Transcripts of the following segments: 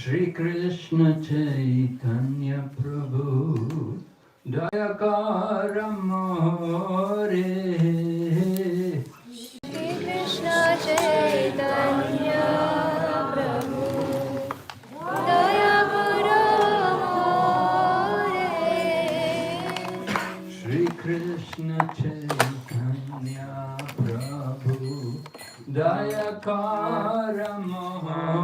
Shri Krishna Chaitanya Prabhu Dayakara More Shri Krishna Chaitanya Prabhu Daya Guru More. Shri Krishna Chaitanya Prabhu Dayakara More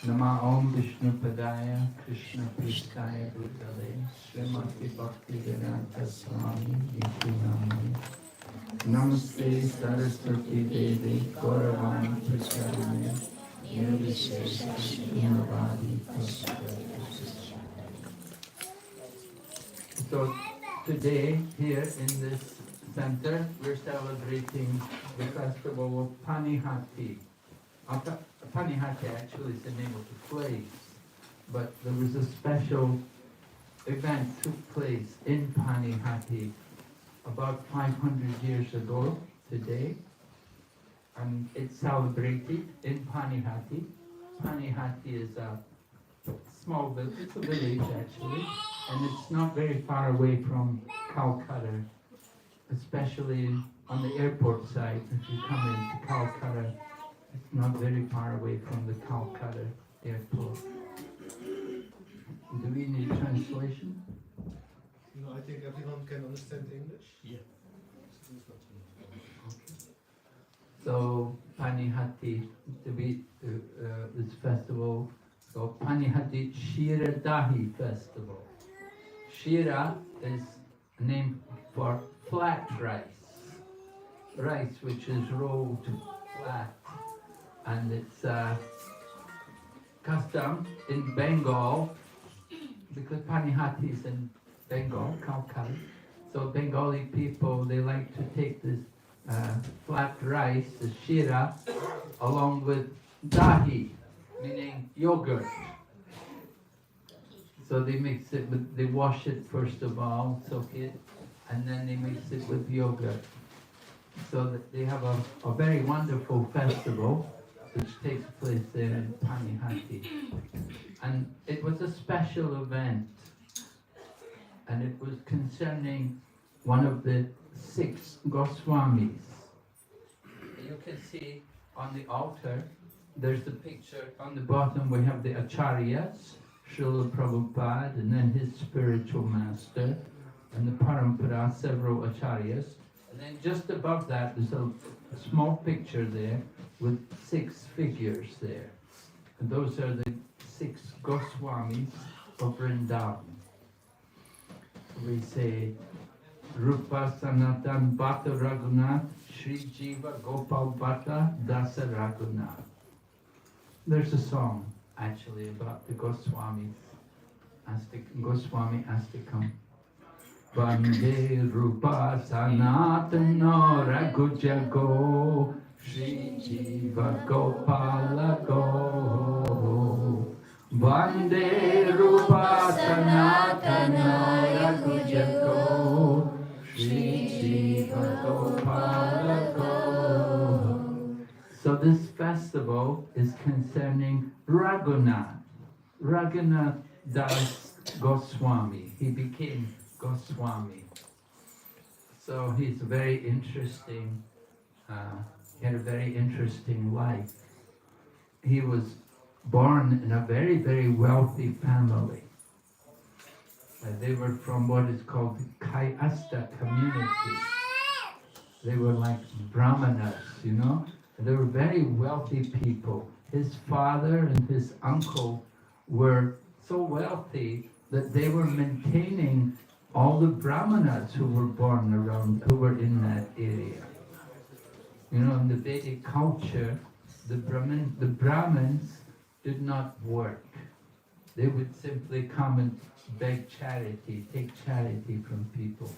Nama Om Vishnu Padaya Krishna Pristaya Bhutale Srimati Bhakti Vedanta Swami Iti Namani Namaste Saraswati Devi Gauravani Prasarane Nirvishesha Shunyavadi So today here in this center we're celebrating the festival of Panihati. Panihati actually is the name of the place, but there was a special event took place in Panihati about 500 years ago today, and it's celebrated in Panihati. Panihati is a small village, it's a village actually, and it's not very far away from Calcutta, especially on the airport side. If you come into Calcutta, it's not very far away from the Calcutta airport. Do we need translation? No, I think everyone can understand English. Yeah. So Panihati to be this festival called Panihati Cida Dahi Festival. Shira is a name for flat rice which is rolled flat, and it's custom in Bengal, because Panihati is in Bengal, Kalkal. So Bengali people, they like to take this flat rice, the shira, along with dahi, meaning yogurt. So they mix it with, they wash it first of all, soak it, and then they mix it with yogurt. So that they have a very wonderful festival which takes place there in Panihati. And it was a special event, and it was concerning one of the 6 Goswamis. You can see on the altar, there's the picture. On the bottom we have the Acharyas, Srila Prabhupada, and then his spiritual master, and the Parampara, several Acharyas. And then just above that, there's a small picture there with 6 figures there. And those are the 6 Goswamis of Vrindavan. We say, Rupa Sanatan Bhatta Raghunath, Sri Jiva Gopal Bhatta Dasa Raghunath. There's a song actually about the Goswamis, Goswami Astikam. Vande Rupa Sanatana Raghujago, Sri Jiva Gopala Go. Vande Rupa Sanatana Raghujago, Sri Jiva Gopala Go. So this festival is concerning Raghunath. Raghunath Das Goswami. He became Goswami. So he's very interesting. He had a very interesting life. He was born in a very, very wealthy family. They were from what is called the Kayasta community. They were like Brahmanas, you know. They were very wealthy people. His father and his uncle were so wealthy that they were maintaining all the Brahmanas who were born around, who were in that area. You know, in the Vedic culture, the Brahmins did not work. They would simply come and beg charity, take charity from people.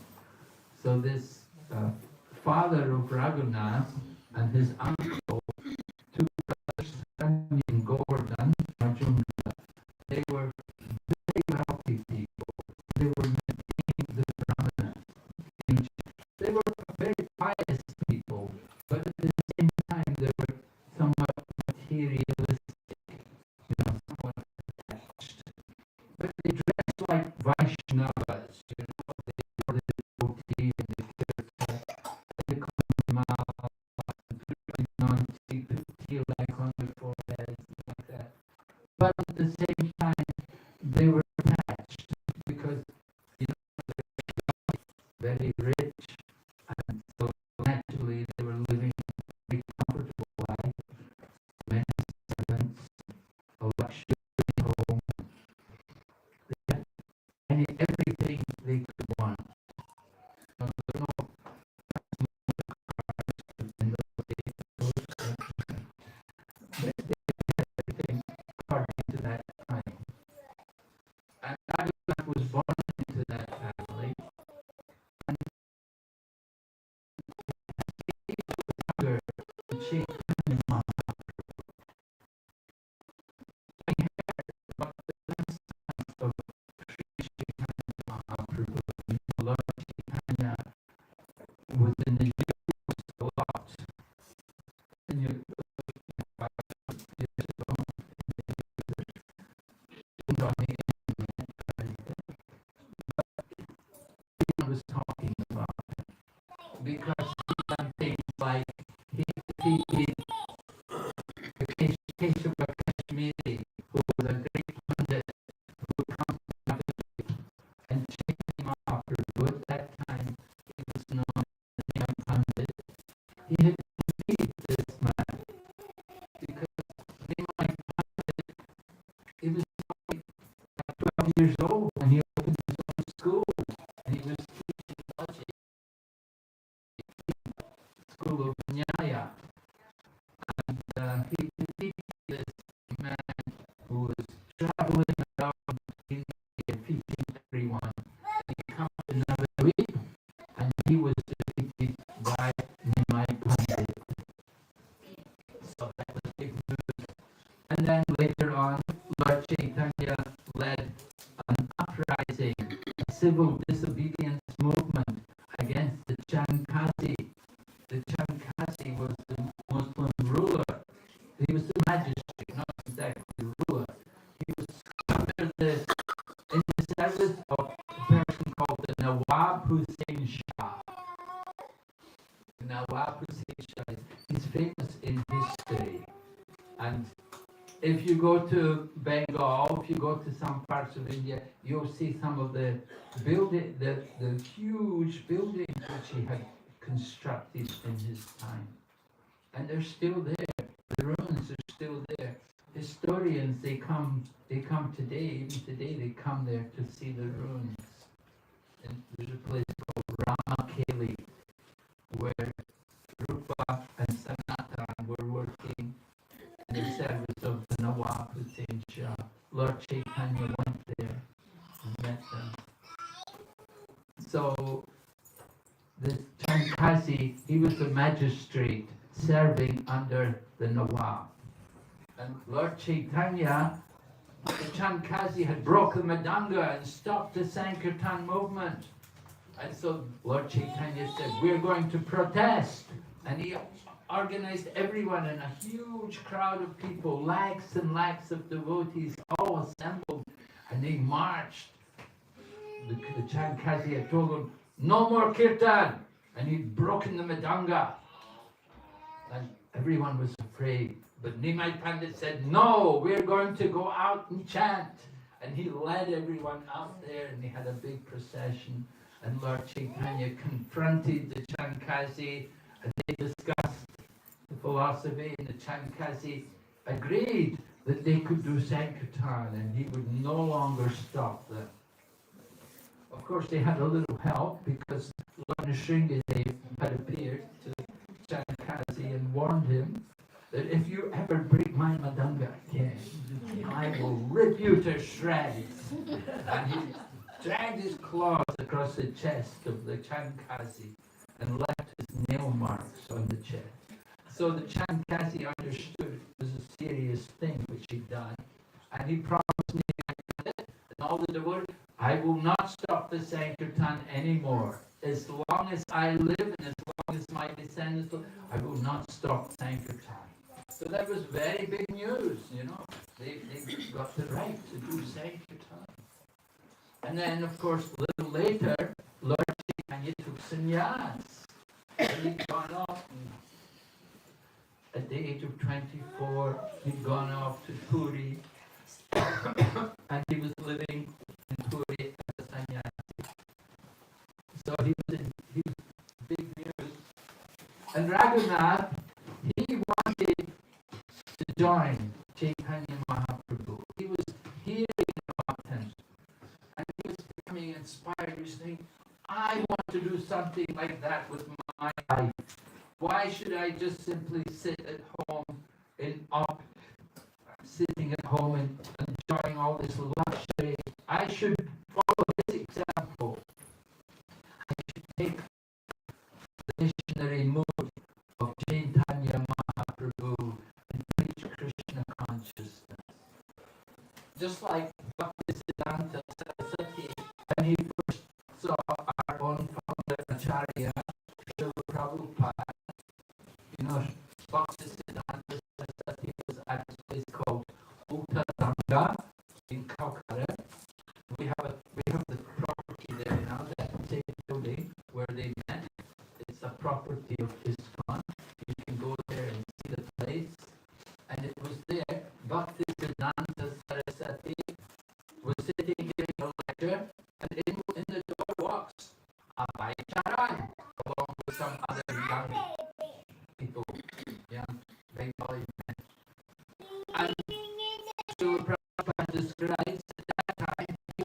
So this father of Raghunath and his uncle, 2 brothers, Sami and Govardhan, Arjuna, they were very wealthy people. They were maintaining the Brahmanas. They were very pious people, but at the same time they were somewhat materialistic, you know, somewhat attached. But they dressed like Vaishnavas, you know, they wore the dhoti and the kirtan, they come out and putting on tilak on their foreheads, like that. But at the same time, they were attached because, you know, they were very rich, and so naturally they were living a very comfortable life, many servants, a luxury home. They had everything they could want. There were no cars in those days, but they had everything according to that time. And Raghunath was born into that family, and younger Chaitanya Mahaprabhu. I heard about the lessons of Sri Chaitanya Mahaprabhu. You know, Lord Chaitanya was in the news a lot. And you know, years ago, on the internet, I was talking about it because he done things like he defeated Kesava Kashmiri, who was a great pundit who would come from Navadvip, and Chaitanya Mahaprabhu at that time, he was known as a young pundit. He had defeated this man, years old when he opened his own school. And he was teaching logic, school of Nyaya. And he defeated this man who was traveling around India teaching everyone. And he came to Navadvip, and he was defeated by Nimai Pandit. So that was big news. And then later on, Lord Chaitanya led an uprising, a civil disobedience movement against the Chankasi. The Chankasi was the Muslim ruler. He was the magistrate, not exactly the ruler. He was under in the service of a person called the Nawab Hussain Shah. The Nawab Hussain Shah, he's famous in history. And if you go to Bengal, if you go to some parts of India, you'll see some of the building, the huge buildings which he had constructed in his time. And they're still there. The ruins are still there. Historians, they come today, even today they come there to see the ruins. And there's a place called Ramakeli where Rupa and Sanatan were working in the service of the Nawab Hussain Shah. Lord Chaitanya went there and met them. So the Chankasi, he was the magistrate serving under the Nawab. And Lord Chaitanya, the Chankasi had broken Madanga and stopped the Sankirtan movement. And so Lord Chaitanya said, we're going to protest. And he organized everyone in a huge crowd of people, lakhs and lakhs of devotees all assembled, and they marched. The Chankasi had told them, no more kirtan, and he'd broken the Madanga. And everyone was afraid. But Nimai Pandit said, no, we're going to go out and chant. And he led everyone out there, and they had a big procession. And Lord Chaitanya confronted the Chankasi, and they discussed the philosophy, and the Chankasi agreed that they could do Sankirtan, and he would no longer stop them. Of course, they had a little help because Lord Nrsingadev had appeared to Chankasi and warned him that if you ever break my Madanga again, I will rip you to shreds. And he dragged his claws across the chest of the Chankasi and left his nail marks on the chest. So the Chankasi understood it was a serious thing which he'd done, and he promised me and all the devotees, I will not stop the Sankirtan anymore. As long as I live and as long as my descendants live, I will not stop Sankirtan. So that was very big news, you know. They got the right to do Sankirtan. And then, of course, a little later, Lord Chaitanya took sannyas. And he'd gone off, and at the age of 24, he'd gone off to Puri, and he was living in Puri as a sannyasi. So he was big news. And Raghunath, he wanted to join Chaitanya Mahaprabhu. He was hearing about him, and he was becoming inspired. He was thinking, I want to do something like that with my life. Why should I just simply sit at home sitting at home and enjoying all this luxury? I should follow his example. I should take the missionary mood of Chaitanya Mahaprabhu and preach Krishna consciousness. Just like Bhaktisiddhanta Saraswati, when he first saw our own founder Acharya, Srila Prabhupada, you know, Bhaktisiddhanta Saraswati was at a place called Uttaranga in Calcutta. We have the property there now, that same building where they met. It's a property of ISKCON. You can go there and see the place. And it was there, Bhaktisiddhanta Saraswati was sitting giving a lecture, and in the door walks Abhay Charan, along with some other young people, young Bengali men. And Srila Prabhupada describes at that time he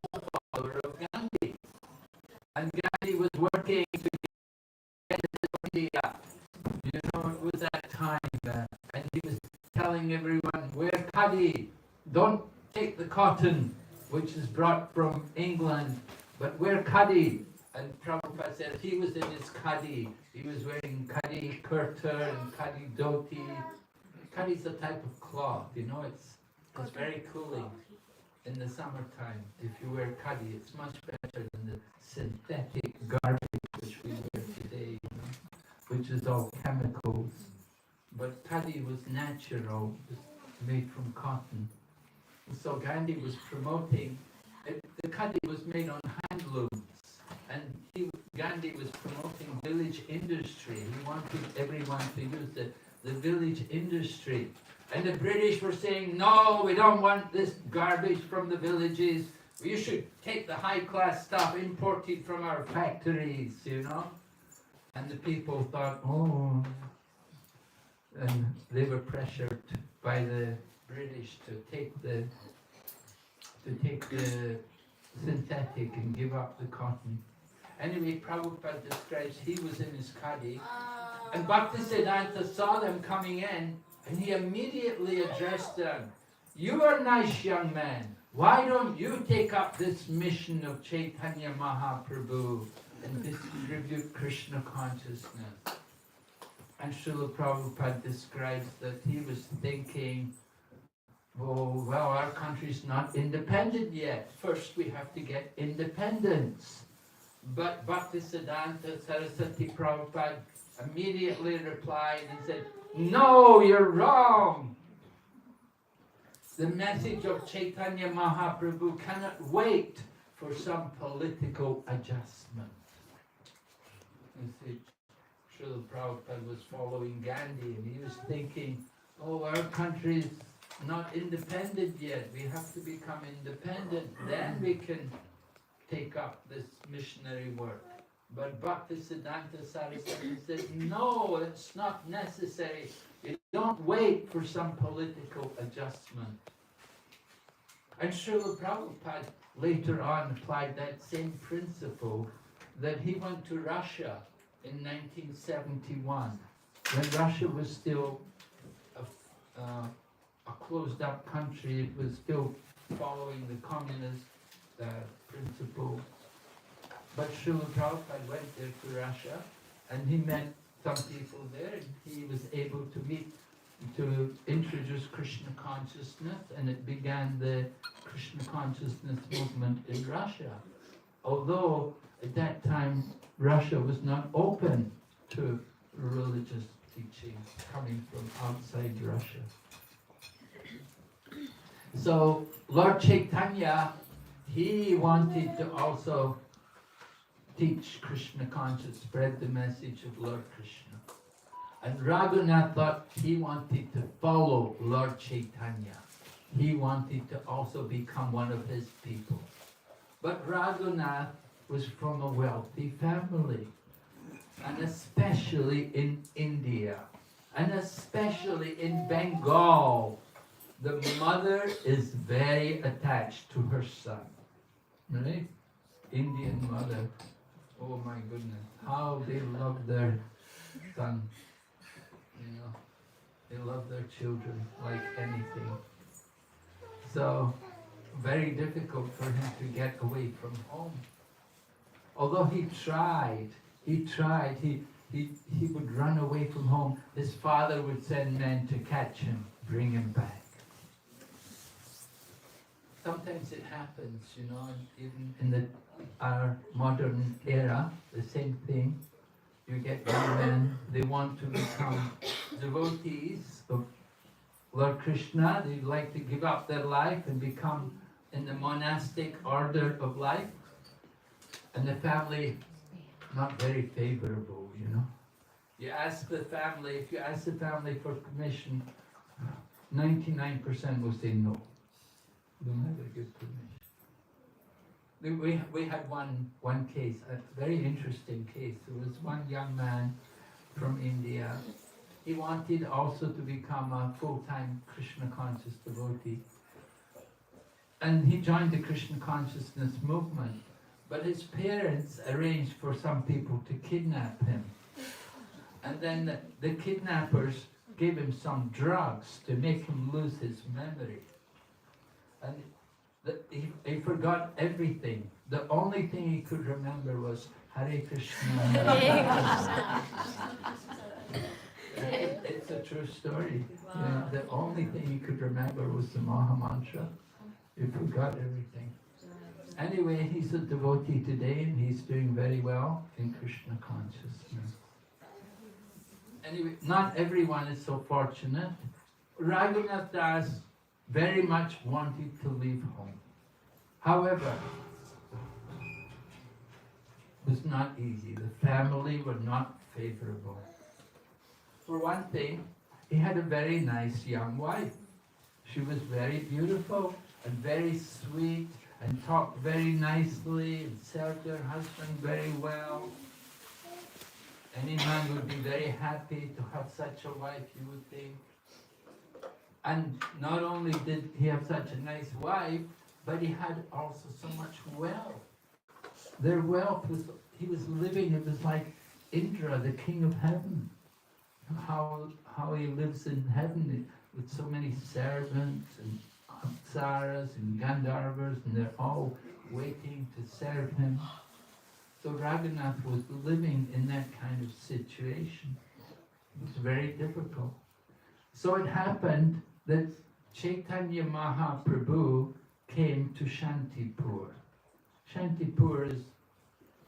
khadi. Don't take the cotton which is brought from England, but wear khadi. And Prabhupada said he was in his khadi. He was wearing khadi kurta and khadi dhoti. Khadi is a type of cloth, you know, it's very cooling in the summertime. If you wear khadi, it's much better than the synthetic garbage which we wear today, you know, which is all chemicals. But khadi was natural, it was made from cotton. And so Gandhi was promoting, the khadi was made on handlooms, and Gandhi was promoting village industry. He wanted everyone to use the village industry. And the British were saying, no, we don't want this garbage from the villages. You should take the high-class stuff imported from our factories, you know. And the people thought, oh, and they were pressured by the British to take the synthetic and give up the cotton. Anyway, Prabhupada describes he was in his khadi, and Bhaktisiddhanta saw them coming in, and he immediately addressed them. You are nice young man. Why don't you take up this mission of Chaitanya Mahaprabhu and distribute Krishna consciousness? And Srila Prabhupada describes that he was thinking, oh, well, our country's not independent yet. First we have to get independence. But Bhaktisiddhanta Saraswati Prabhupada immediately replied and said, no, you're wrong. The message of Chaitanya Mahaprabhu cannot wait for some political adjustment. You see, Srila Prabhupada was following Gandhi, and he was thinking, oh, our country's not independent yet. We have to become independent. Then we can take up this missionary work. But Bhaktisiddhanta Saraswati said, no, it's not necessary. You don't wait for some political adjustment. And Srila Prabhupada later on applied that same principle, that he went to Russia in 1971, when Russia was still a closed-up country. It was still following the communist principle. But Srila Prabhupada went there to Russia, and he met some people there, and he was able to introduce Krishna consciousness, and it began the Krishna consciousness movement in Russia. Although at that time Russia was not open to religious teaching coming from outside Russia. So Lord Chaitanya, he wanted to also teach Krishna consciousness, spread the message of Lord Krishna. And Raghunath thought he wanted to follow Lord Chaitanya. He wanted to also become one of his people. But Raghunath was from a wealthy family, and especially in India, and especially in Bengal, the mother is very attached to her son. Right? Indian mother. Oh my goodness, how they love their son. You know, they love their children like anything. So, very difficult for him to get away from home. Although he would run away from home. His father would send men to catch him, bring him back. Sometimes it happens, you know, even in our modern era, the same thing. You get young men, they want to become devotees of Lord Krishna. They like to give up their life and become in the monastic order of life. And the family, not very favorable, you know. You ask the family, if you ask the family for permission, 99% will say no. They'll never give permission. We had one case, a very interesting case. There was one young man from India. He wanted also to become a full-time Krishna conscious devotee. And he joined the Krishna consciousness movement. But his parents arranged for some people to kidnap him. And then the kidnappers gave him some drugs to make him lose his memory. And he forgot everything. The only thing he could remember was Hare Krishna. It's a true story. You know, the only thing he could remember was the Maha Mantra. He forgot everything. Anyway, he's a devotee today and he's doing very well in Krishna consciousness. Anyway, not everyone is so fortunate. Raghunath Das very much wanted to leave home. However, it was not easy. The family were not favorable. For one thing, he had a very nice young wife. She was very beautiful and very sweet and talked very nicely and served her husband very well. Any man would be very happy to have such a wife, you would think. And not only did he have such a nice wife, but he had also so much wealth. Their wealth was, he was living, it was like Indra, the king of heaven. How he lives in heaven with so many servants and apsaras and Gandharvas, and they're all waiting to serve him. So Raghunath was living in that kind of situation. It was very difficult. So it happened that Chaitanya Mahaprabhu came to Shantipur. Shantipur is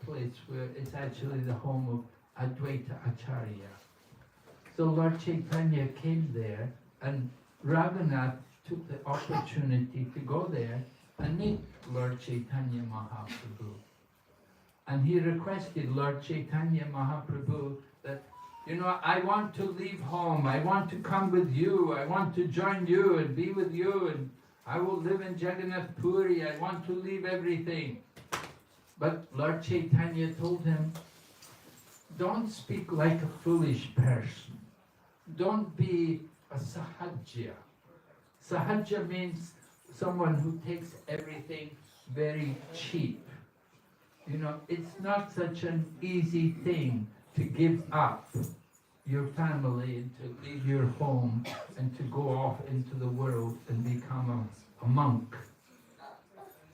a place where it's actually the home of Advaita Acharya. So Lord Chaitanya came there, and Raghunath took the opportunity to go there and meet Lord Chaitanya Mahaprabhu. And he requested Lord Chaitanya Mahaprabhu that, you know, I want to leave home, I want to come with you, I want to join you and be with you, and I will live in Jagannath Puri, I want to leave everything. But Lord Chaitanya told him, don't speak like a foolish person. Don't be a sahajya. Sahajya means someone who takes everything very cheap. You know, it's not such an easy thing to give up your family and to leave your home and to go off into the world and become a monk.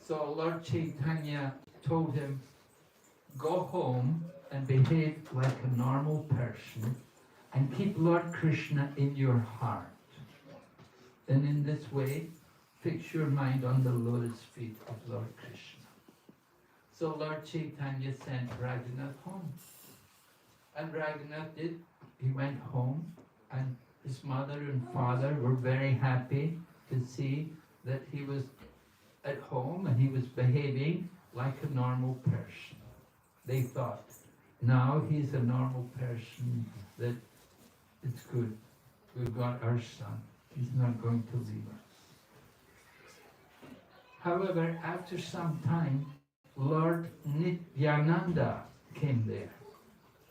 So Lord Chaitanya told him, go home and behave like a normal person and keep Lord Krishna in your heart. And in this way, fix your mind on the lotus feet of Lord Krishna. So Lord Chaitanya sent Raghunath home. And Raghunath did. He went home, and his mother and father were very happy to see that he was at home and he was behaving like a normal person. They thought, now he's a normal person, that it's good. We've got our son. He's not going to leave us. However, after some time, Lord Nityananda came there,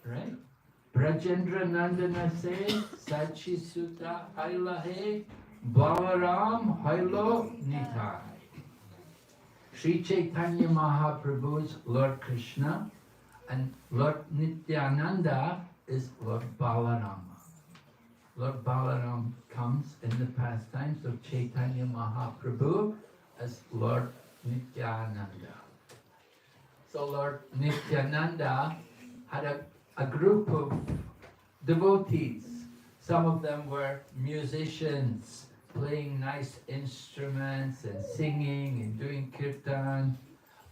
right? Brajendra Nandana se Sachi Sutta Hailahe Balaram Hailo Nitai. Sri Chaitanya Mahaprabhu is Lord Krishna, and Lord Nityananda is Lord Balarama. Lord Balaram comes in the pastimes of Chaitanya Mahaprabhu as Lord Nityananda. So Lord Nityananda had a group of devotees. Some of them were musicians, playing nice instruments and singing and doing kirtan,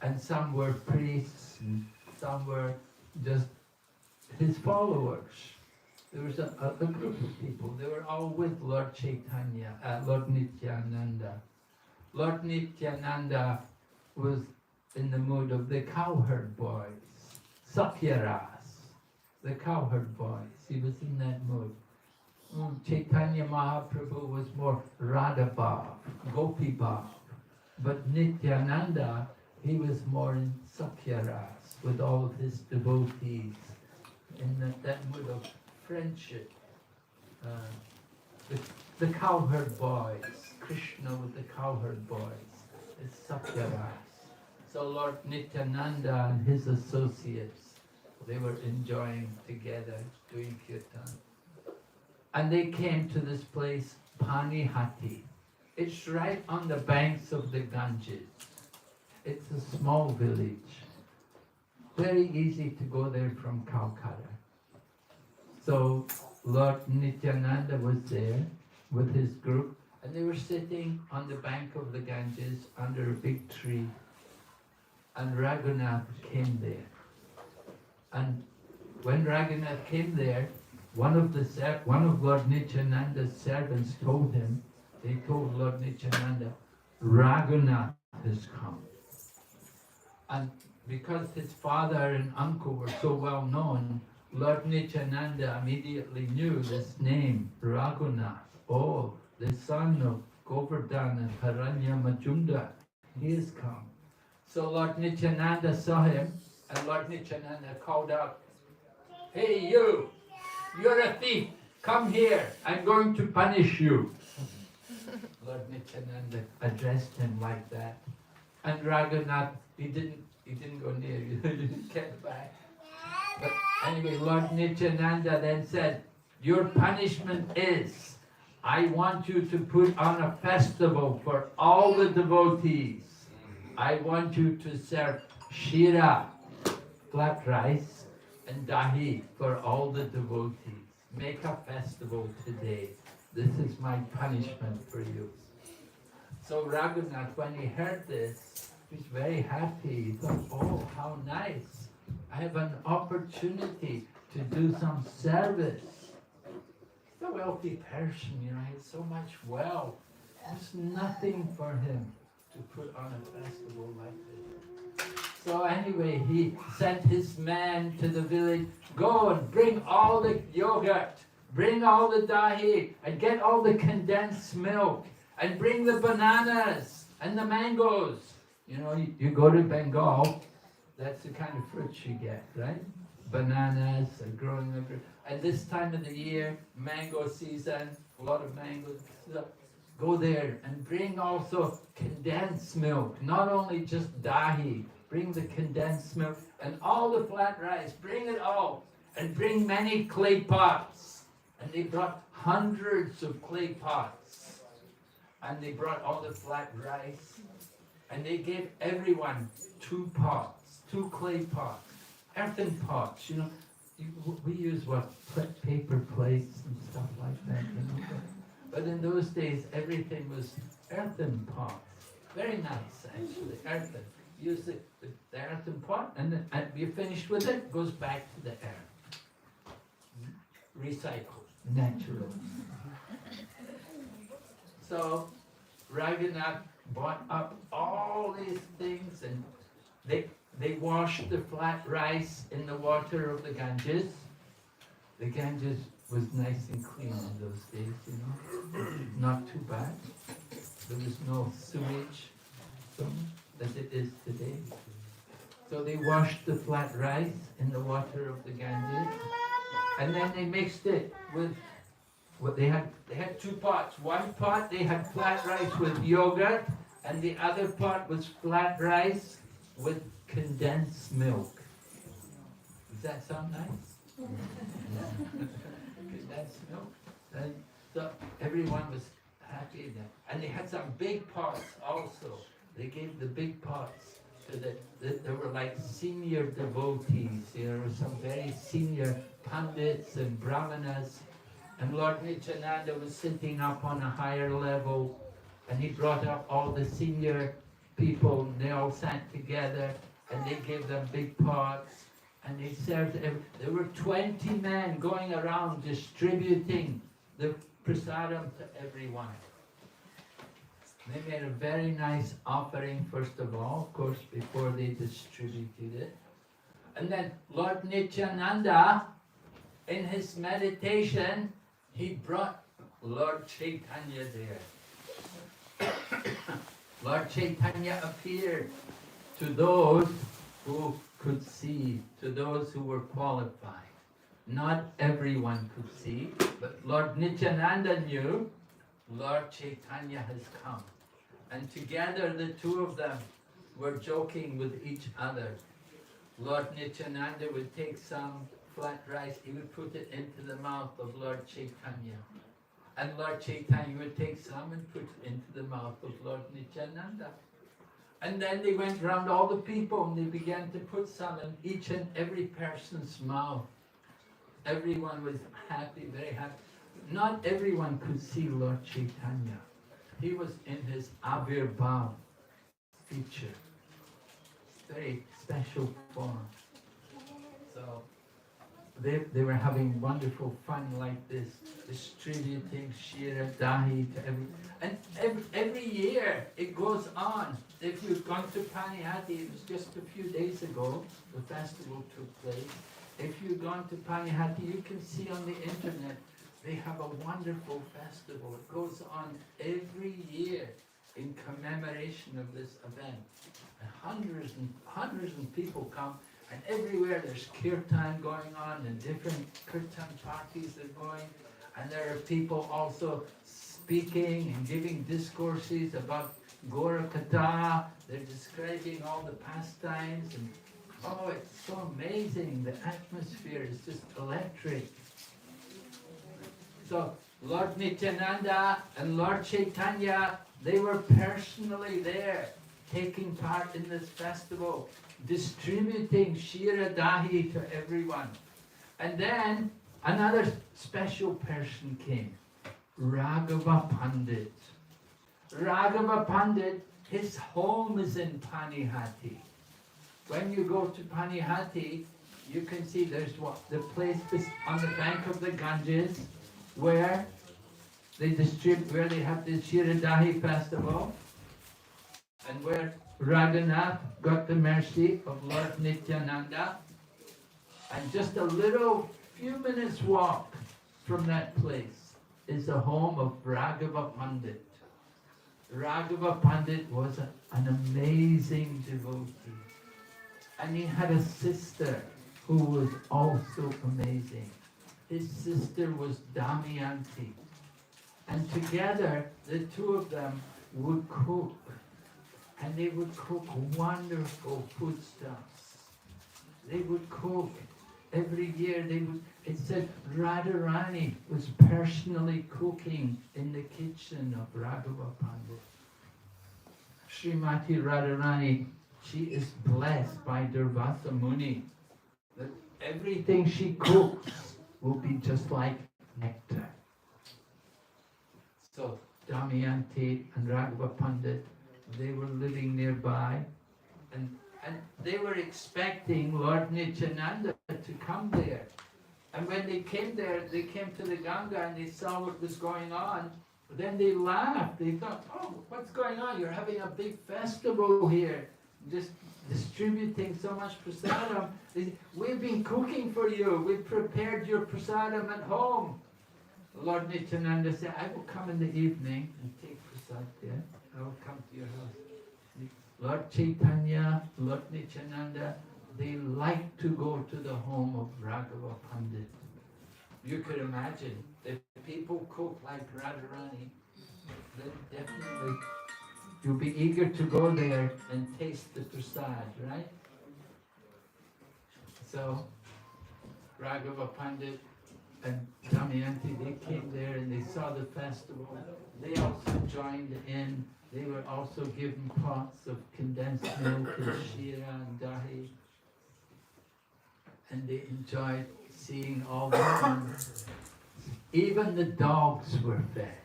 and some were priests, and some were just his followers. There was a group of people. They were all with Lord Chaitanya, Lord Nityananda. Lord Nityananda was in the mood of the cowherd boys, Sakyaras, the cowherd boys. He was in that mood. Chaitanya Mahaprabhu was more Radhabhav, Gopi Bhav. But Nityananda, he was more in Sakyaras, with all of his devotees, in that mood of friendship. The cowherd boys, Krishna with the cowherd boys, is Sakyaras. So Lord Nityananda and his associates, they were enjoying together, doing kirtan. And they came to this place, Panihati. It's right on the banks of the Ganges. It's a small village. Very easy to go there from Calcutta. So Lord Nityananda was there with his group, and they were sitting on the bank of the Ganges under a big tree. And Raghunath came there. And when Raghunath came there, one of Lord Nityananda's servants told him, they told Lord Nityananda, Raghunath has come. And because his father and uncle were so well known, Lord Nityananda immediately knew this name, Raghunath. Oh, the son of Govardhan and Haranya Majunda, he has come. So Lord Nityananda saw him, and Lord Nityananda called out, hey you, you're a thief, come here, I'm going to punish you. Lord Nityananda addressed him like that. And Raghunath, he didn't go near you, he didn't get back. But anyway, Lord Nityananda then said, your punishment is, I want you to put on a festival for all the devotees. I want you to serve shira, flat rice, and dahi for all the devotees. Make a festival today. This is my punishment for you. So Raghunath, when he heard this, he was very happy. He thought, oh, how nice. I have an opportunity to do some service. He's a wealthy person, you know, he has so much wealth. There's nothing for him to put on a festival like this. So anyway, he sent his men to the village, go and bring all the yogurt, bring all the dahi, and get all the condensed milk, and bring the bananas and the mangoes. You know, you go to Bengal, that's the kind of fruits you get, right? Bananas are growing there. And this time of the year, mango season, a lot of mangoes. So go there and bring also condensed milk, not only just dahi, bring the condensed milk and all the flat rice, bring it all, and bring many clay pots. And they brought hundreds of clay pots, and they brought all the flat rice, and they gave everyone 2 pots, 2 clay pots, earthen pots, you know. We use what, paper plates and stuff like that, you know. But in those days, everything was earthen pots. Very nice, actually, earthen. Use the earthen pot, and then you're finished with it, goes back to the earth. Recycled, natural. So Raghunath bought up all these things, and they washed the flat rice in the water of the Ganges. The Ganges was nice and clean in those days, you know, not too bad. There was no sewage as it is today. So they washed the flat rice in the water of the Ganges, and then they mixed it with what they had. They had 2 pots. One pot they had flat rice with yogurt, and the other pot was flat rice with condensed milk. Does that sound nice? Condensed milk. And so everyone was happy then. And they had some big pots also. They gave the big pots to there were like senior devotees, there were some very senior pandits and brahmanas, and Lord Nityananda was sitting up on a higher level, and he brought up all the senior people, and they all sat together, and they gave them big pots, and they served. There were 20 men going around distributing the prasadam to everyone. They made a very nice offering, first of all, of course, before they distributed it. And then Lord Nityananda, in his meditation, he brought Lord Chaitanya there. Lord Chaitanya appeared to those who could see, to those who were qualified. Not everyone could see, but Lord Nityananda knew Lord Chaitanya has come. And together the 2 of them were joking with each other. Lord Nityananda would take some flat rice, he would put it into the mouth of Lord Chaitanya. And Lord Chaitanya would take some and put it into the mouth of Lord Nityananda. And then they went round all the people and they began to put some in each and every person's mouth. Everyone was happy, very happy. Not everyone could see Lord Chaitanya. He was in his Avirbhav feature. Very special form. So they were having wonderful fun like this, distributing Cida Dahi to every year it goes on. If you've gone to Panihati, it was just a few days ago, the festival took place. If you've gone to Panihati, you can see on the internet, they have a wonderful festival. It goes on every year in commemoration of this event. And hundreds of people come, and everywhere there's kirtan going on, and different kirtan parties are going, and there are people also speaking and giving discourses about Gorakata. They're describing all the pastimes, and oh, it's so amazing. The atmosphere is just electric. So Lord Nityananda and Lord Chaitanya, they were personally there, taking part in this festival, distributing Cida Dahi to everyone. And then another special person came, Raghava Pandit. Raghava Pandit, his home is in Panihati. When you go to Panihati, you can see there's the place on the bank of the Ganges where they have the Cida Dahi festival, and where Raghunath got the mercy of Lord Nityananda. And just a few minutes walk from that place is the home of Raghava Pandit. Raghava Pandit was an amazing devotee. And he had a sister who was also amazing. His sister was Damayanti. And together, the two of them would cook. And they would cook wonderful foodstuffs. They would cook every year. It said Radharani was personally cooking in the kitchen of Raghava Pandit. Srimati Radharani, she is blessed by Durvasa Muni, that everything she cooks will be just like nectar. So Damayanti and Raghava Pandit, they were living nearby, and they were expecting Lord Nityananda to come there. And when they came there, they came to the Ganga and they saw what was going on. Then they laughed. They thought, oh, what's going on? You're having a big festival here, just distributing so much prasadam. They said, we've been cooking for you. We've prepared your prasadam at home. Lord Nityananda said, I will come in the evening and take prasad there. I will come to your house. Lord Chaitanya, Lord Nityananda, they like to go to the home of Raghava Pandit. You could imagine, if people cook like Radharani, then definitely you'll be eager to go there and taste the prasad, right? So, Raghava Pandit and Damayanti, they came there and they saw the festival. They also joined in. They were also given pots of condensed milk and Cida and Dahi. And they enjoyed seeing all the fun. Even the dogs were fed.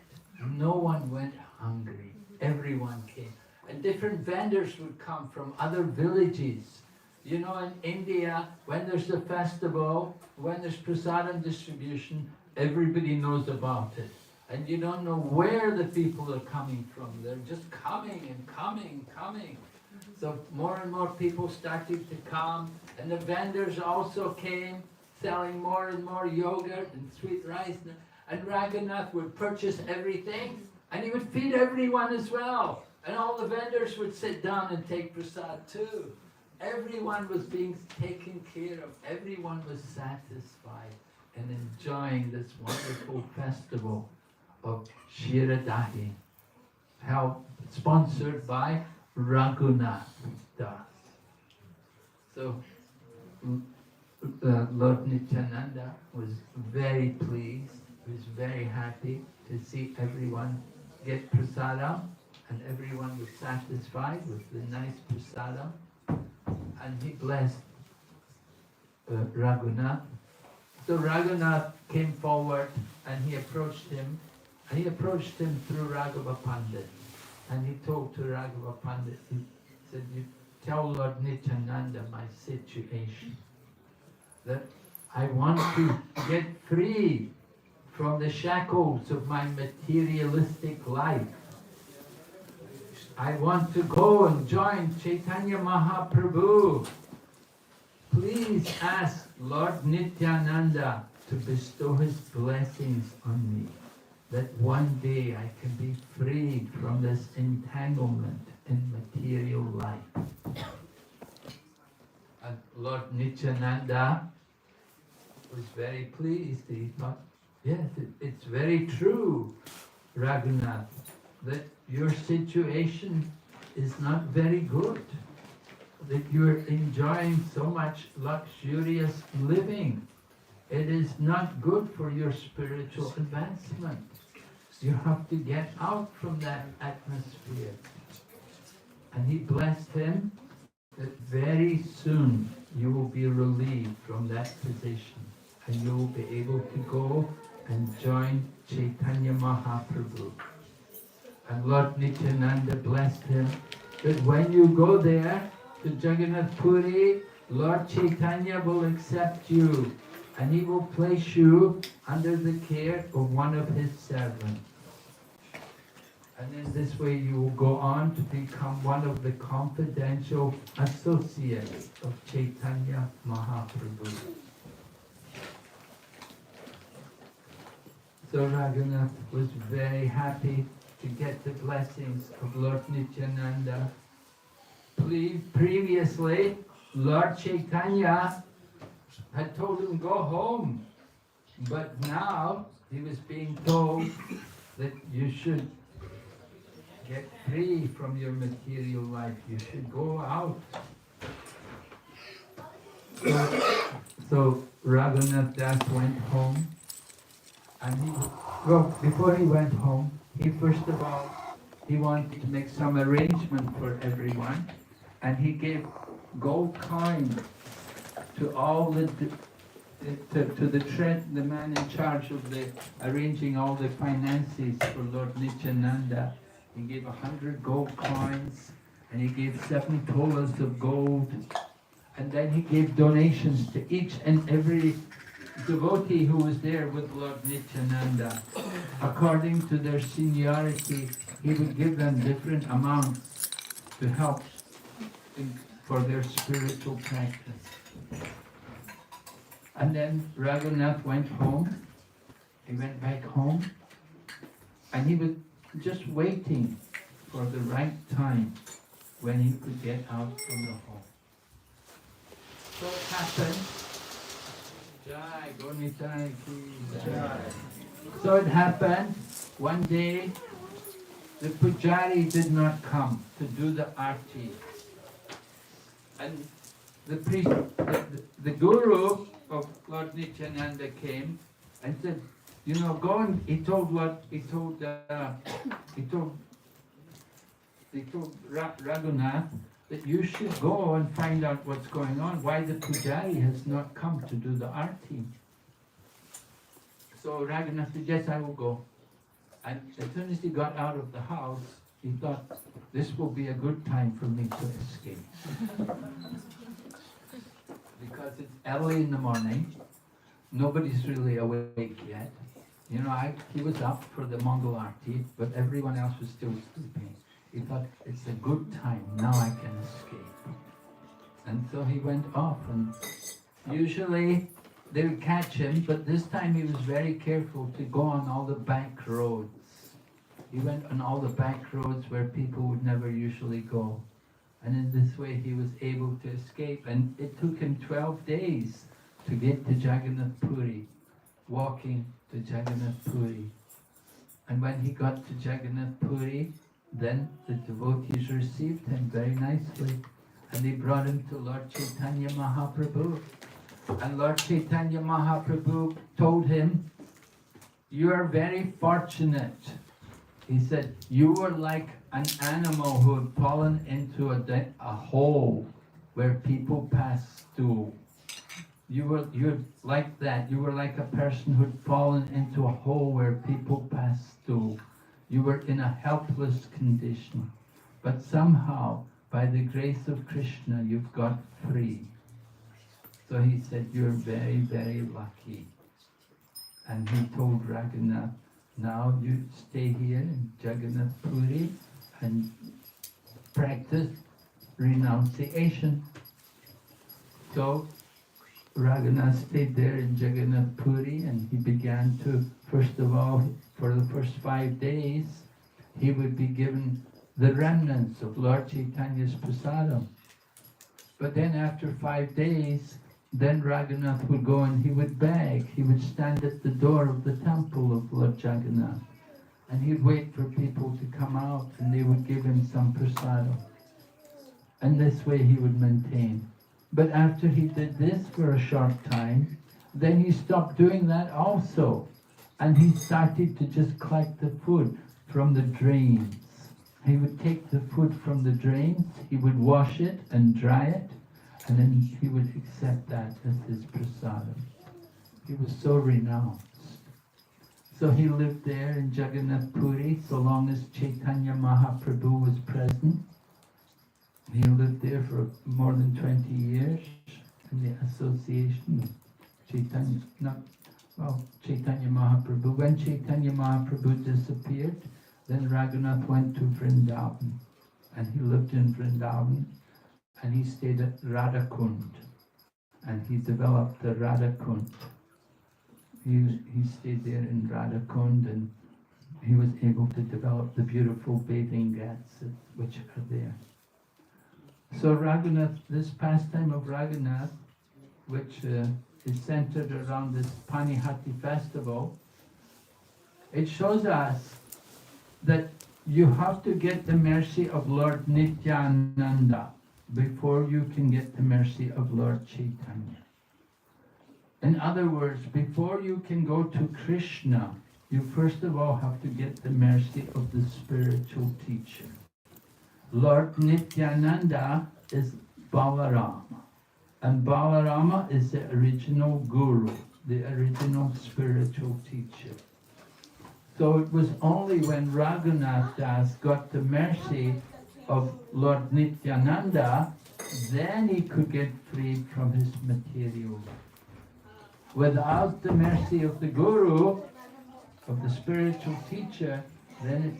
No one went hungry. Everyone came. And different vendors would come from other villages. You know, in India, when there's a festival, when there's prasadam distribution, everybody knows about it. And you don't know where the people are coming from. They're just coming and coming. So more and more people started to come. And the vendors also came, selling more and more yogurt and sweet rice. And Raghunath would purchase everything, and he would feed everyone as well. And all the vendors would sit down and take prasad too. Everyone was being taken care of. Everyone was satisfied and enjoying this wonderful festival of Cida Dahi, sponsored by Raghunath Das. So Lord Nityananda was very pleased, was very happy to see everyone get prasadam, and everyone was satisfied with the nice prasadam, and he blessed Raghunath. So Raghunath came forward and he approached him through Raghava Pandit, and he told to Raghava Pandit, he said, you tell Lord Nityananda my situation, that I want to get free from the shackles of my materialistic life. I want to go and join Chaitanya Mahaprabhu. Please ask Lord Nityananda to bestow his blessings on me, that one day I can be freed from this entanglement in material life. And Lord Nityananda was very pleased. He thought, yes, it's very true, Raghunath, that your situation is not very good, that you're enjoying so much luxurious living. It is not good for your spiritual advancement. You have to get out from that atmosphere. And he blessed him that very soon you will be relieved from that position, and you will be able to go and join Chaitanya Mahaprabhu. And Lord Nityananda blessed him that when you go there to Jagannath Puri, Lord Chaitanya will accept you, and he will place you under the care of one of his servants. And in this way you will go on to become one of the confidential associates of Chaitanya Mahaprabhu. So Raghunath was very happy to get the blessings of Lord Nityananda. Previously, Lord Chaitanya had told him go home, but now he was being told that you should get free from your material life. You should go out. So Raghunath Das went home, and before he went home, he first of all, he wanted to make some arrangement for everyone, and he gave gold coins to all the man in charge of arranging all the finances for Lord Nityananda. He gave 100 gold coins, and he gave 7 tolas of gold, and then he gave donations to each and every devotee who was there with Lord Nityananda. According to their seniority, he would give them different amounts to help for their spiritual practice. And then Raghunath went home. He went back home, and he was just waiting for the right time when he could get out from the home. So it happened. Jai, Gonitai ki Jai. So it happened one day, the pujari did not come to do the arti. And the priest, the guru of Lord Nityananda came and said, you know, go and, he told Raghunath that you should go and find out what's going on, why the pujari has not come to do the arti. So Raghunath said, yes, I will go. And as soon as he got out of the house, he thought, this will be a good time for me to escape. Because it's early in the morning, nobody's really awake yet. You know, he was up for the Mongol Arti, but everyone else was still sleeping. He thought, it's a good time, now I can escape. And so he went off, and usually they would catch him, but this time he was very careful to go on all the back roads. He went on all the back roads where people would never usually go. And in this way he was able to escape. And it took him 12 days to get to Jagannath Puri, walking to Jagannath Puri. And when he got to Jagannath Puri, then the devotees received him very nicely. And they brought him to Lord Chaitanya Mahaprabhu. And Lord Chaitanya Mahaprabhu told him, "You are very fortunate." He said, "You were like an animal who had fallen into a hole where people pass through. You're like that. You were like a person who had fallen into a hole where people pass through. You were in a helpless condition. But somehow, by the grace of Krishna, you've got free." So he said, "You're very, very lucky." And he told Raghunath, "Now you stay here in Jagannath Puri and practice renunciation." So Raghunath stayed there in Jagannath Puri, and he began to, first of all, for the first 5 days, he would be given the remnants of Lord Chaitanya's prasadam. But then after 5 days, then Raghunath would go and he would beg. He would stand at the door of the temple of Lord Jagannath, and he'd wait for people to come out, and they would give him some prasadam. And this way he would maintain. But after he did this for a short time, then he stopped doing that also. And he started to just collect the food from the drains. He would take the food from the drains, he would wash it and dry it, and then he would accept that as his prasadam. He was so renounced. So he lived there in Jagannath Puri so long as Chaitanya Mahaprabhu was present. He lived there for more than 20 years in the association of Chaitanya Mahaprabhu. When Chaitanya Mahaprabhu disappeared, then Raghunath went to Vrindavan, and he lived in Vrindavan, and he stayed at Radhakund, and he developed the Radhakund. He stayed there in Radhakund, and he was able to develop the beautiful bathing ghats which are there. So Raghunath, this pastime of Raghunath, which is centered around this Panihati festival, it shows us that you have to get the mercy of Lord Nityananda before you can get the mercy of Lord Chaitanya. In other words, before you can go to Krishna, you first of all have to get the mercy of the spiritual teacher. Lord Nityananda is Balarama, and Balarama is the original guru, the original spiritual teacher. So it was only when Raghunath Das got the mercy of Lord Nityananda, then he could get freed from his material life. Without the mercy of the guru, of the spiritual teacher, then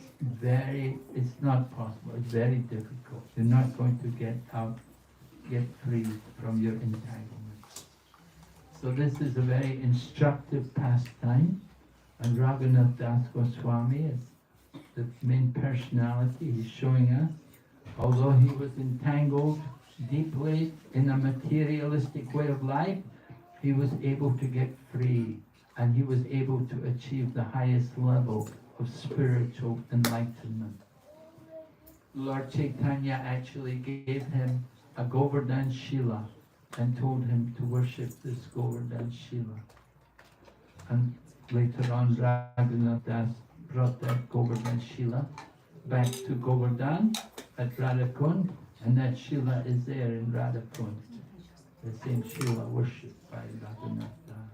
it's not possible. It's very difficult. You're not going to get free from your entanglements. So this is a very instructive pastime, and Raghunath Das Goswami is the main personality. He's showing us, although he was entangled deeply in a materialistic way of life, he was able to get free, and he was able to achieve the highest level of spiritual enlightenment. Lord Chaitanya actually gave him a Govardhan Shila and told him to worship this Govardhan Shila. And later on, Raghunath Das brought that Govardhan Shila back to Govardhan at Radhakund, and that Shila is there in Radhakund, the same Shila worshipped by Raghunath Das.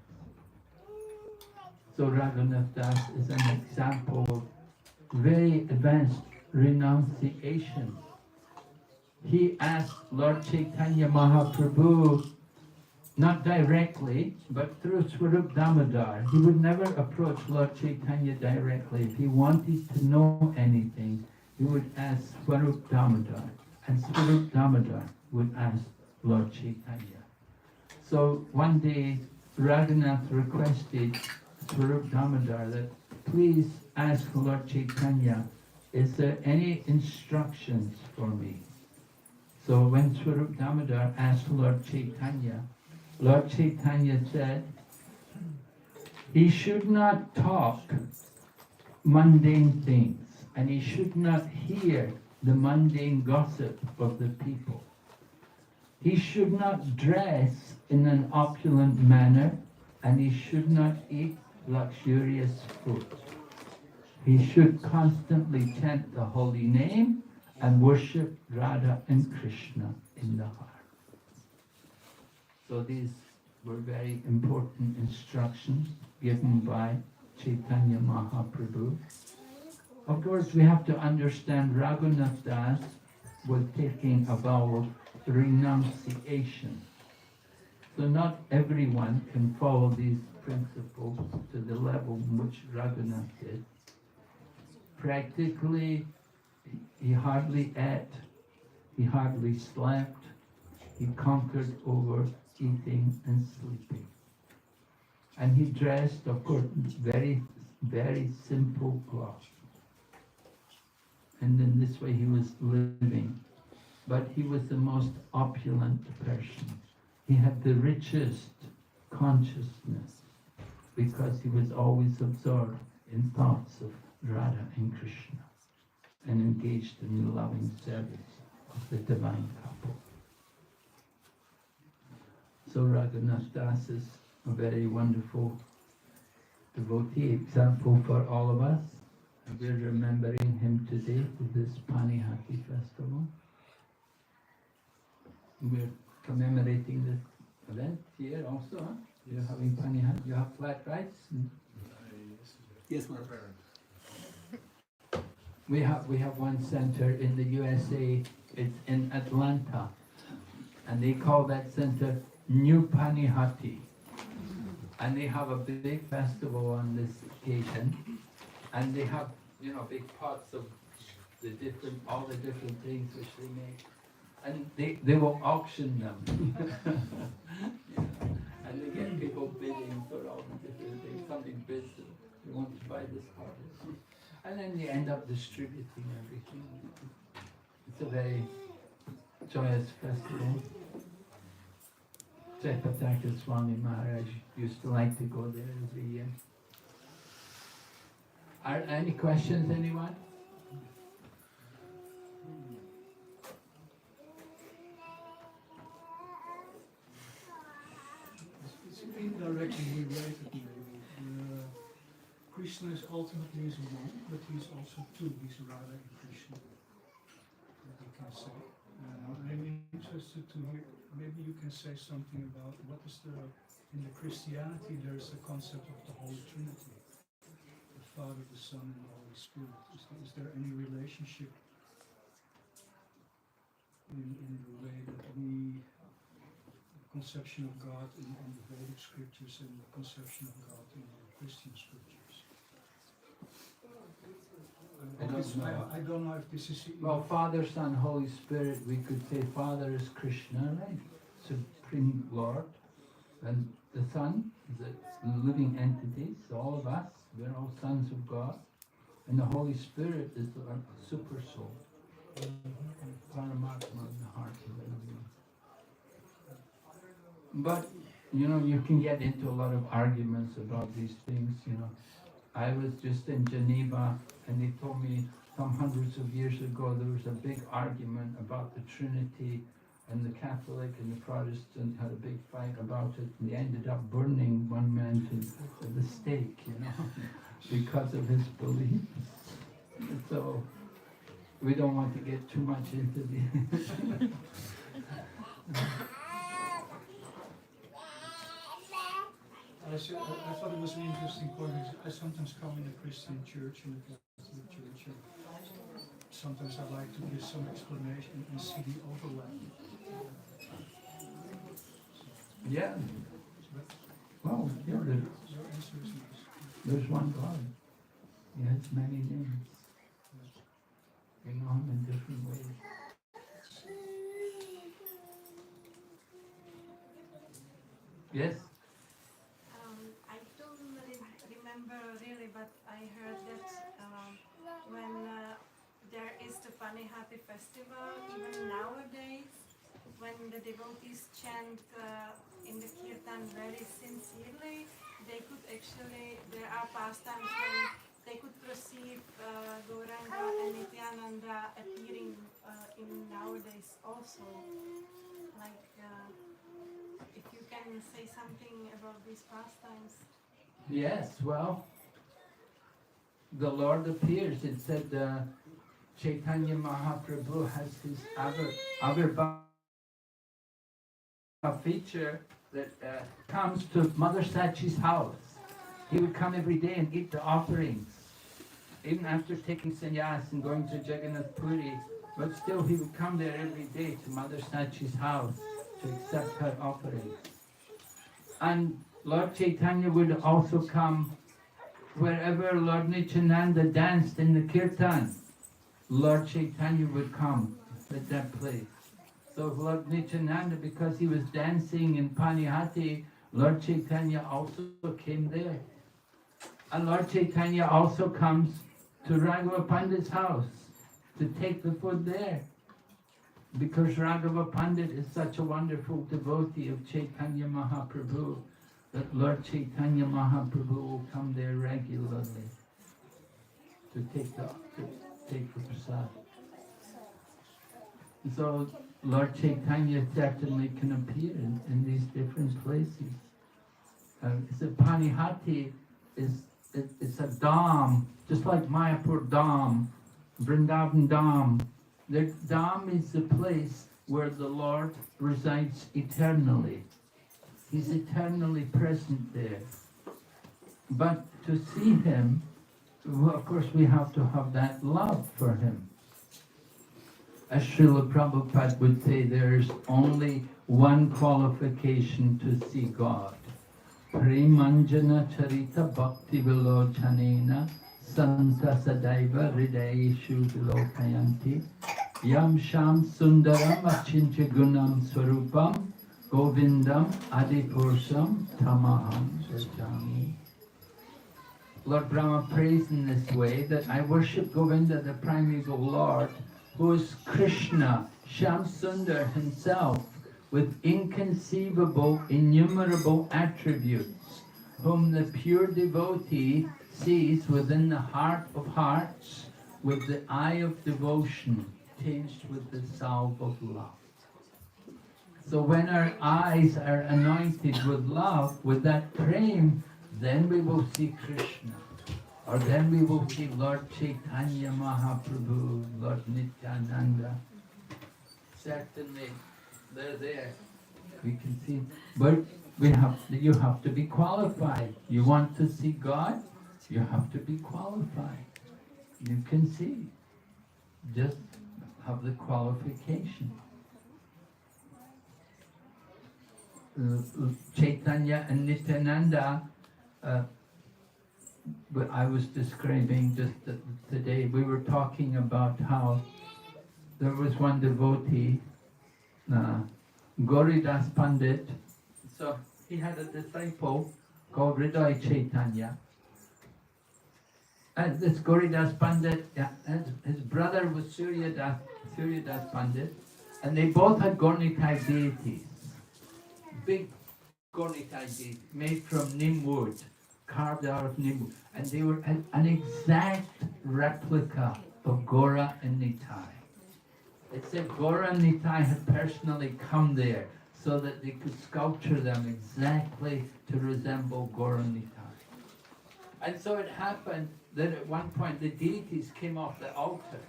So Raghunath Das is an example of very advanced renunciation. He asked Lord Chaitanya Mahaprabhu, not directly, but through Swarup Damodar. He would never approach Lord Chaitanya directly. If he wanted to know anything, he would ask Swarup Damodar, and Swarup Damodar would ask Lord Chaitanya. So one day, Raghunath requested Swarup Damodar that please ask Lord Chaitanya, is there any instructions for me? So when Swarup Damodar asked Lord Chaitanya said, he should not talk mundane things, and he should not hear the mundane gossip of the people. He should not dress in an opulent manner, and he should not eat luxurious food. He should constantly chant the holy name and worship Radha and Krishna in the heart. So these were very important instructions given by Chaitanya Mahaprabhu. Of course, we have to understand Raghunath Das was taking a vow of renunciation. So not everyone can follow these principles to the level in which Raghunath did. Practically, he hardly ate, he hardly slept, he conquered over eating and sleeping. And he dressed, of course, very, very simple clothes. And in this way he was living. But he was the most opulent person. He had the richest consciousness because he was always absorbed in thoughts of Radha and Krishna and engaged in the loving service of the divine couple. So Raghunath Das is a very wonderful devotee example for all of us. And we're remembering him today with this Panihati festival. We're commemorating this event here also. Huh? You're having Panihati, you have flat rice? Yes, ma'am. We have one center in the USA, it's in Atlanta. And they call that center New Panihati. And they have a big festival on this occasion. And they have, big pots of all the different things which they make. And they will auction them. And they get people bidding for all the different things. Somebody bids, they want to buy this pot. And then they end up distributing everything. It's a very joyous festival. Jaipataka Swami Maharaj used to like to go there every year. Are any questions, anyone? It's indirectly related maybe. Krishna is ultimately is one, but he's also two. He's Radha and Krishna, you can say. I'm interested to hear, maybe you can say something about what is in the Christianity there's a concept of the Holy Trinity. The Father, the Son, and the Holy Spirit. Is there any relationship in the way that the conception of God in the Vedic scriptures and the conception of God in the Christian scriptures? I don't know if this is... Well, Father, Son, Holy Spirit, we could say Father is Krishna, right? Supreme Lord. And the Son is a living entity, so all of us, we're all sons of God. And the Holy Spirit is our super soul. Paramatma in the heart of everyone. But, you can get into a lot of arguments about these things, I was just in Geneva and they told me some hundreds of years ago there was a big argument about the Trinity, and the Catholic and the Protestant had a big fight about it, and they ended up burning one man to the stake, because of his beliefs. So we don't want to get too much into the I thought it was an interesting point. I sometimes come in a Christian church and a Catholic church, and sometimes I like to give some explanation and see the overlap. Yeah. Well, yeah, Your answer is nice. there's one God. He has many names. We know him in different ways. Yes? I don't remember really, but I heard that when there is the Panihati festival, even nowadays, when the devotees chant in the kirtan very sincerely, they could actually, there are pastimes when they could perceive Gauranga and Nityananda appearing in nowadays also. if you can say something about these pastimes. Yes, well, the Lord appears. It said Chaitanya Mahaprabhu has his Avirbhava feature that comes to Mother Sachi's house. He would come every day and eat the offerings, even after taking sannyas and going to Jagannath Puri, but still he would come there every day to Mother Sachi's house to accept her offerings. And Lord Chaitanya would also come wherever Lord Nityananda danced in the kirtan. Lord Chaitanya would come at that place. So Lord Nityananda, because he was dancing in Panihati, Lord Chaitanya also came there. And Lord Chaitanya also comes to Raghava Pandit's house to take the food there. Because Raghava Pandit is such a wonderful devotee of Chaitanya Mahaprabhu, that Lord Chaitanya Mahaprabhu will come there regularly to take the prasad. So Lord Chaitanya certainly can appear in these different places. So Panihati it's a dham, just like Mayapur dham, Vrindavan dham. The dham is the place where the Lord resides eternally. He's eternally present there. But to see him, well, of course we have to have that love for him. As Srila Prabhupada would say, there's only one qualification to see God. Premanjana charita bhakti vilochanena santa sadaiva hridayeshu vilokayanti yam sham sundaram achincha gunam swarupam govindam adipursam tamaham bhajami. Lord Brahma prays in this way that I worship Govinda, the primeval Lord, who is Krishna, Sham Sundar himself, with inconceivable, innumerable attributes, whom the pure devotee sees within the heart of hearts, with the eye of devotion, tinged with the salve of love. So when our eyes are anointed with love, with that prem, then we will see Krishna. Or then we will see Lord Chaitanya Mahaprabhu, Lord Nityananda. Certainly, they're there. We can see, but you have to be qualified. You want to see God, you have to be qualified. You can see. Just have the qualification. Chaitanya and Nityananda, but I was describing just today, we were talking about how there was one devotee, Gauridas Pandit. So he had a disciple called Hriday Chaitanya. And this Gauridas Pandit, his brother was Suryadas Pandit, and they both had Gaurnitai deities. Big Gaurnitai deities made from neem wood, carved out of neem wood. And they were an exact replica of Gaura and Nitai. It said Gaura and Nitai had personally come there so that they could sculpture them exactly to resemble Gaura and Nitai. And so it happened that at one point the deities came off the altar.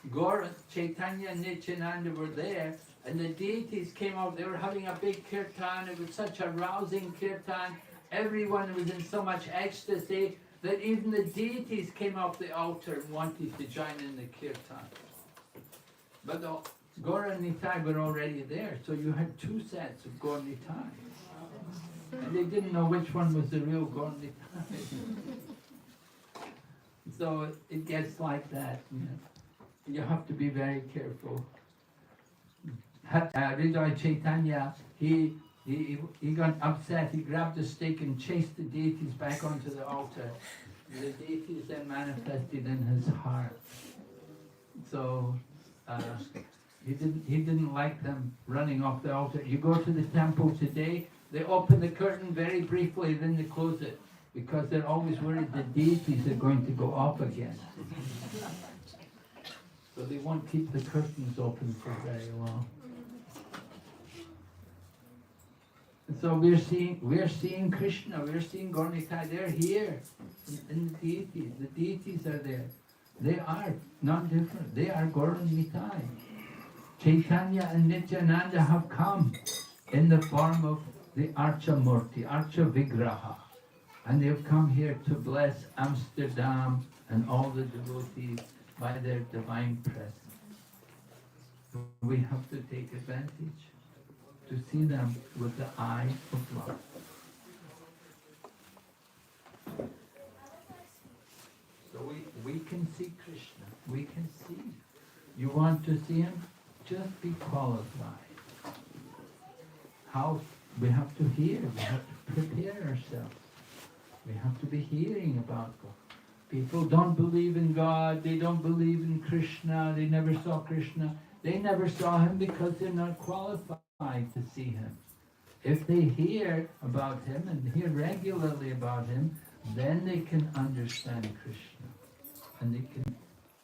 Gaura, Chaitanya and Nityananda were there, and the deities came off. They were having a big kirtan. It was such a rousing kirtan. Everyone was in so much ecstasy that even the deities came off the altar and wanted to join in the kirtan. But the Gaura and Nitai were already there, so you had two sets of Gaura and Nitai. And they didn't know which one was the real Gaura and Nitai. So it gets like that. You have to be very careful. Hriday Chaitanya, he got upset. He grabbed a stick and chased the deities back onto the altar. The deities then manifested in his heart. So he didn't like them running off the altar. You go to the temple today, they open the curtain very briefly, then they close it, because they're always worried the deities are going to go off again. So they won't keep the curtains open for very long. So we're seeing Krishna, we're seeing Gaurnitai, they're here in the deities. The deities are there. They are not different. They are Gaurnitai. Chaitanya and Nityananda have come in the form of the Archa Murti, Archa Vigraha. And they've come here to bless Amsterdam and all the devotees by their divine presence. We have to take advantage to see them with the eye of love. So we can see Krishna, we can see. You want to see him? Just be qualified. How? We have to hear, we have to prepare ourselves. We have to be hearing about God. People don't believe in God, they don't believe in Krishna, they never saw Krishna. They never saw him because they're not qualified to see him. If they hear about him and hear regularly about him, then they can understand Krishna. And they can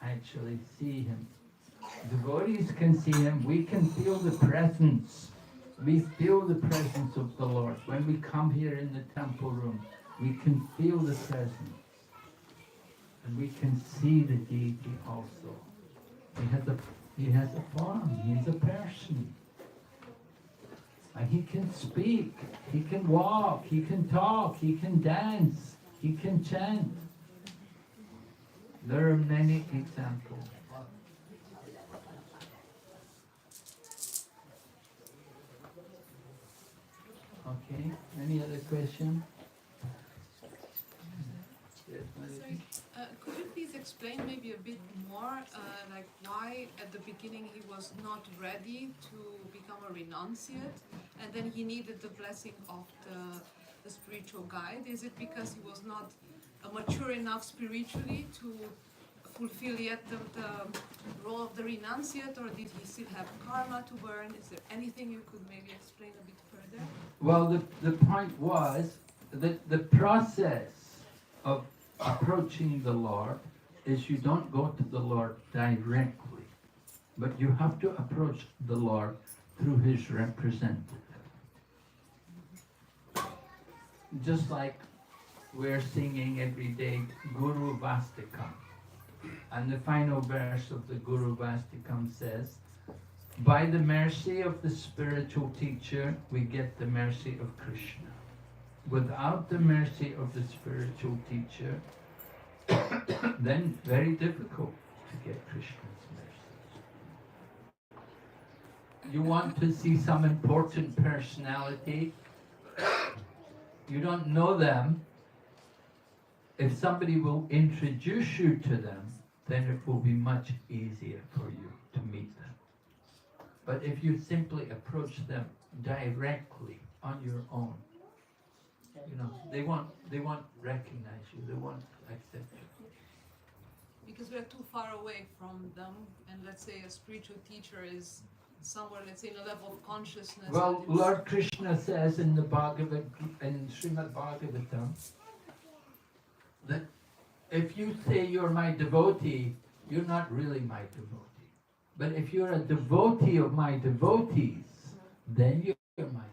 actually see him. Devotees can see him, we can feel the presence. We feel the presence of the Lord. When we come here in the temple room, we can feel the presence. And we can see the deity also. He has a form, he's a person. And he can speak, he can walk, he can talk, he can dance, he can chant. There are many examples. Okay, any other question? Yes, Madhuri? Could you please explain maybe a bit more, like why at the beginning he was not ready to become a renunciate, and then he needed the blessing of the spiritual guide? Is it because he was not mature enough spiritually to fulfill yet the role of the renunciate, or did he still have karma to burn? Is there anything you could maybe explain a bit further? Well, the point was that the process of approaching the Lord is you don't go to the Lord directly, but you have to approach the Lord through his representative. Just like we're singing every day Guru Vastikam, and the final verse of the Guru Vastikam says, by the mercy of the spiritual teacher, we get the mercy of Krishna. Without the mercy of the spiritual teacher, then very difficult to get Krishna's mercy. You want to see some important personality, you don't know them. If somebody will introduce you to them, then it will be much easier for you to meet them. But if you simply approach them directly on your own, you know, they won't recognize you, they won't accept you. Because we're too far away from them, and let's say a spiritual teacher is somewhere, let's say, in a level of consciousness. Well, Lord Krishna says in the in Srimad Bhagavatam, that if you say you're my devotee, you're not really my devotee. But if you're a devotee of my devotees, then you're my devotee.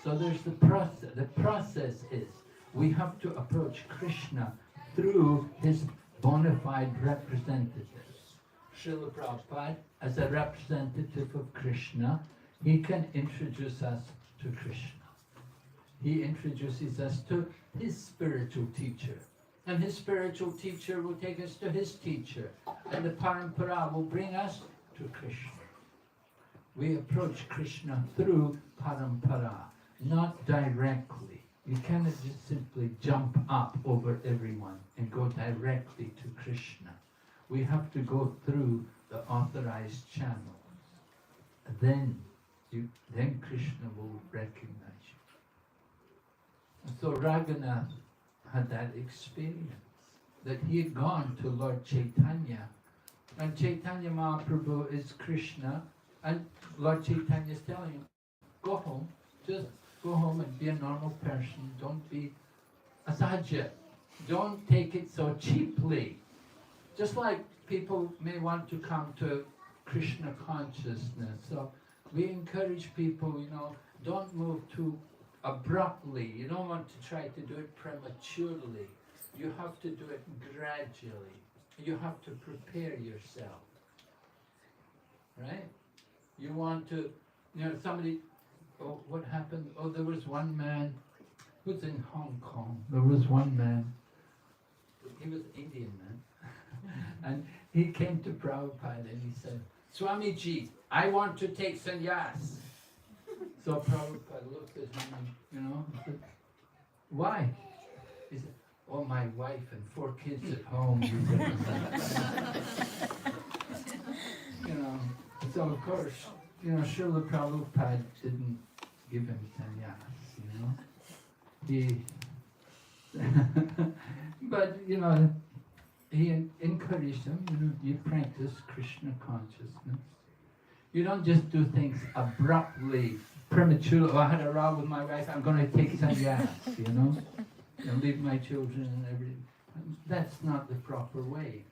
So there's the process. The process is we have to approach Krishna through his bona fide representatives. Srila Prabhupada, as a representative of Krishna, he can introduce us to Krishna. He introduces us to his spiritual teacher. And his spiritual teacher will take us to his teacher. And the parampara will bring us to Krishna. We approach Krishna through parampara, not directly. You cannot just simply jump up over everyone and go directly to Krishna. We have to go through the authorized channels. Then Krishna will recognize you. And so Raghunath had that experience, that he had gone to Lord Chaitanya, and Chaitanya Mahaprabhu is Krishna, and Lord Chaitanya is telling him, go home, just go home and be a normal person, don't be asajya, don't take it so cheaply. Just like people may want to come to Krishna consciousness, so we encourage people, don't move too abruptly. You don't want to try to do it prematurely. You have to do it gradually. You have to prepare yourself, right? You want to, somebody, what happened? Oh, there was one man who's in Hong Kong. There was one man, he was an Indian man, and he came to Prabhupada and he said, Swamiji, I want to take sannyas. So Prabhupada looked at him and, said, why? He said, oh, my wife and 4 kids at home. He said, so of course, Srila Prabhupada didn't give him sannyas, He, but, he encouraged him, you practice Krishna consciousness. You don't just do things abruptly, prematurely. Oh, I had a row with my wife, I'm going to take sannyas, and leave my children and everything. That's not the proper way.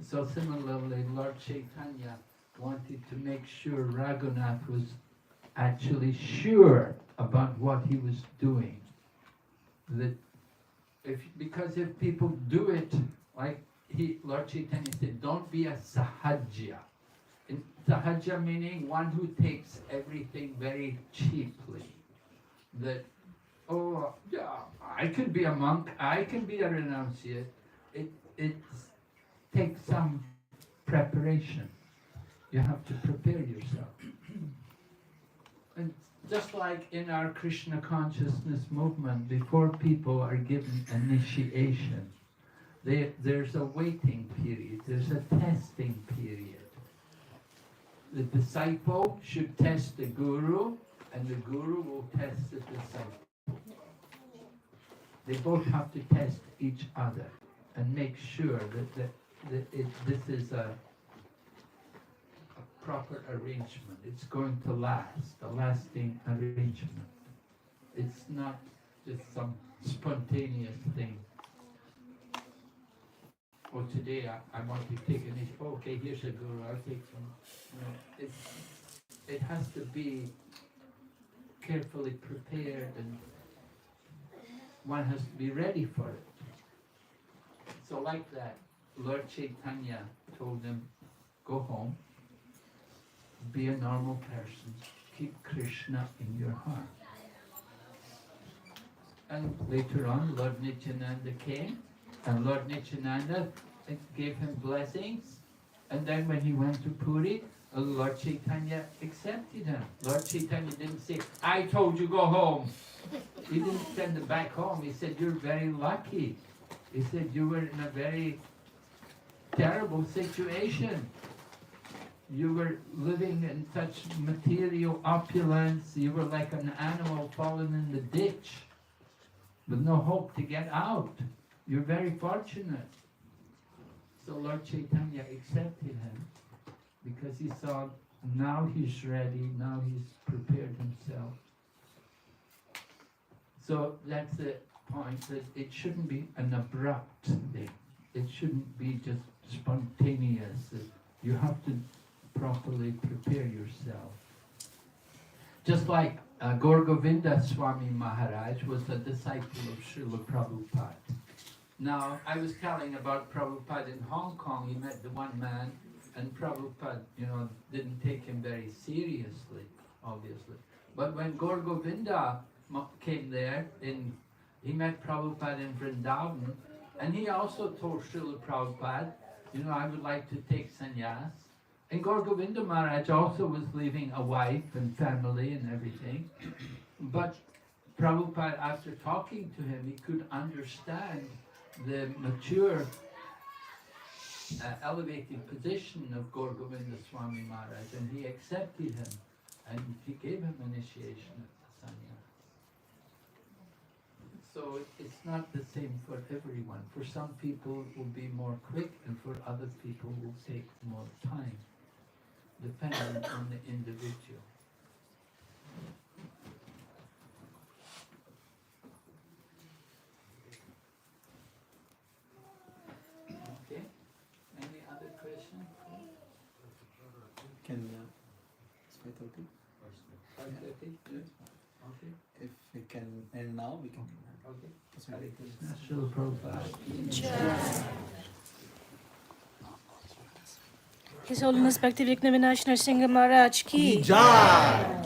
So similarly, Lord Chaitanya wanted to make sure Raghunath was actually sure about what he was doing. Because if people do it, like Lord Chaitanya said, don't be a sahaja. Sahaja meaning one who takes everything very cheaply. That, oh, yeah, I can be a monk, I can be a renunciate. It takes some preparation. You have to prepare yourself. And just like in our Krishna consciousness movement, before people are given initiation, there's a waiting period, there's a testing period. The disciple should test the guru, and the guru will test the disciple. They both have to test each other and make sure that this is a proper arrangement. It's going to last, a lasting arrangement. It's not just some spontaneous thing. Or today I want to take an issue. Oh, okay, here's a guru, I'll take some. It has to be carefully prepared, and one has to be ready for it. So like that, Lord Chaitanya told them, go home, be a normal person, keep Krishna in your heart. And later on, Lord Nityananda came, and Lord Nityananda gave him blessings. And then when he went to Puri, Lord Chaitanya accepted him. Lord Chaitanya didn't say, I told you go home. He didn't send him back home. He said, you're very lucky. He said, you were in a very terrible situation. You were living in such material opulence. You were like an animal fallen in the ditch with no hope to get out. You're very fortunate. So Lord Chaitanya accepted him because he saw now he's ready, now he's prepared himself. So that's the point, that it shouldn't be an abrupt thing. It shouldn't be just spontaneous. You have to properly prepare yourself. Just like Gaur Govinda Swami Maharaj was a disciple of Srila Prabhupada. Now, I was telling about Prabhupada in Hong Kong. He met the one man, and Prabhupada, didn't take him very seriously, obviously. But when Gaur Govinda came there, he met Prabhupada in Vrindavan, and he also told Srila Prabhupada, I would like to take sannyas. And Gaur Govinda Maharaj also was leaving a wife and family and everything. But Prabhupada, after talking to him, he could understand the mature, elevated position of Gaur Govinda Swami Maharaj, and he accepted him, and he gave him initiation at the sannyas. So it's not the same for everyone. For some people it will be more quick, and for other people it will take more time, depending on the individual. Okay, any other question? Can Smita 5:30? Okay. If we can end now, we can. Okay. Hare Krishna, Srila Prabhupada. His Holiness Bhakti Vigna Vinash Nrsimha Maharaj ki Jai!